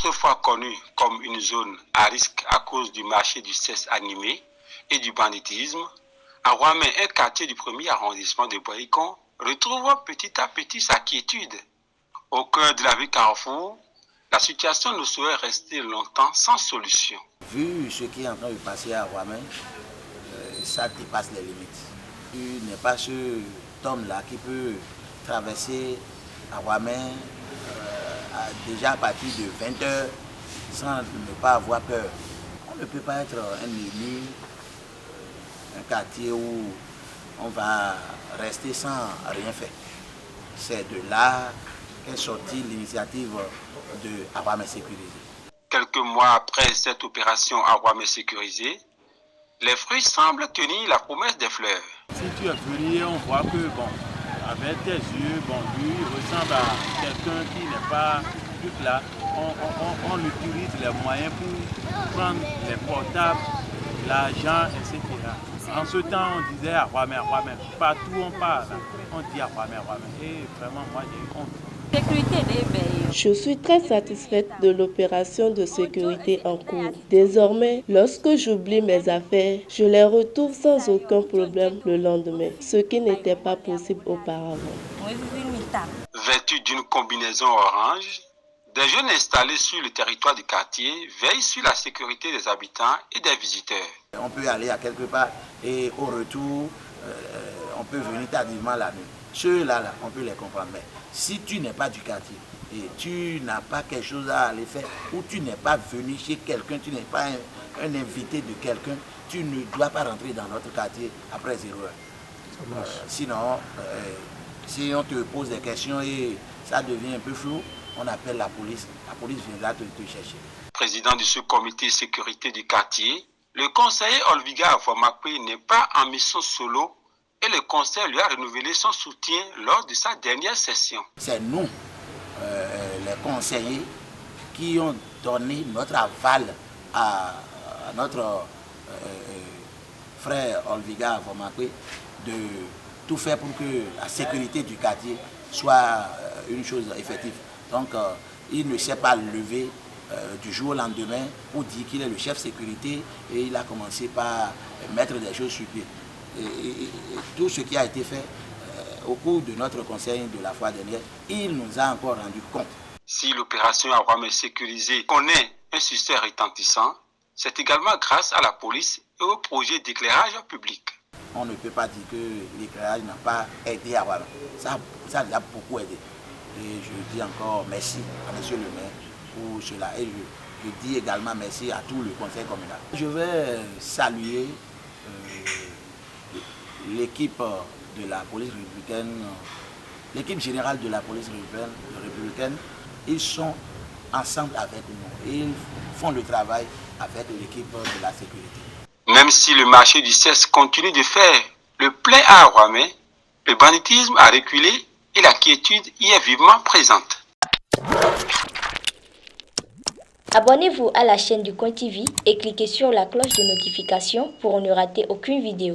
Autrefois connue comme une zone à risque à cause du marché du sexe animé et du banditisme, Aroamey, un quartier du premier arrondissement de Boycon, retrouve petit à petit sa quiétude. Au cœur de la ville Carrefour, la situation ne saurait rester longtemps sans solution. Vu ce qui est en train de passer à Aroamey, ça dépasse les limites. Tu n'es pas cet homme-là qui peut traverser Aroamey déjà à partir de 20h sans ne pas avoir peur. On ne peut pas être un élu, un quartier où on va rester sans rien faire. C'est de là qu'est sortie l'initiative de Aroamey sécurisé. Quelques mois après cette opération Aroamey sécurisée, les fruits semblent tenir la promesse des fleurs. Si tu es venu, on voit que, bon, avec tes yeux, bon, lui ressemble à quelqu'un qui n'est pas tout là. On utilise les moyens pour prendre les portables, l'argent, etc. En ce temps, on disait Aroamey, Aroamey. Partout on parle, on dit Aroamey, Aroamey. Et vraiment, moi, j'ai eu honte. Je suis très satisfaite de l'opération de sécurité en cours. Désormais, lorsque j'oublie mes affaires, je les retrouve sans aucun problème le lendemain, ce qui n'était pas possible auparavant. Vêtus d'une combinaison orange, des jeunes installés sur le territoire du quartier veillent sur la sécurité des habitants et des visiteurs. On peut aller à quelque part et au retour, on peut venir tardivement la nuit. Ceux-là, on peut les comprendre. Mais si tu n'es pas du quartier et tu n'as pas quelque chose à aller faire, ou tu n'es pas venu chez quelqu'un, tu n'es pas un invité de quelqu'un, tu ne dois pas rentrer dans notre quartier après 0h. Sinon, si on te pose des questions et ça devient un peu flou, on appelle la police viendra te chercher. Président du sous-comité sécurité du quartier, le conseiller Olviga Afomakwe n'est pas en mission solo et le conseil lui a renouvelé son soutien lors de sa dernière session. C'est nous, les conseillers, qui ont donné notre aval à notre frère Olviga Afomakwe de tout faire pour que la sécurité du quartier soit une chose effective. Donc, il ne s'est pas levé du jour au lendemain pour dire qu'il est le chef sécurité et il a commencé par mettre des choses sur pied. Et tout ce qui a été fait au cours de notre conseil de la fois dernière, il nous a encore rendu compte. Si l'opération Aroamey sécurisée connaît un succès retentissant, c'est également grâce à la police et au projet d'éclairage public. On ne peut pas dire que l'éclairage n'a pas aidé à Aroamey. Ça a beaucoup aidé. Et je dis encore merci à M. le maire pour cela. Et je dis également merci à tout le conseil communal. Je vais saluer l'équipe de la police républicaine, l'équipe générale de la police républicaine. Ils sont ensemble avec nous. Ils font le travail avec l'équipe de la sécurité. Même si le marché du sexe continue de faire le plein à Aroamey, le banditisme a reculé et la quiétude y est vivement présente. Abonnez-vous à la chaîne du Coin TV et cliquez sur la cloche de notification pour ne rater aucune vidéo.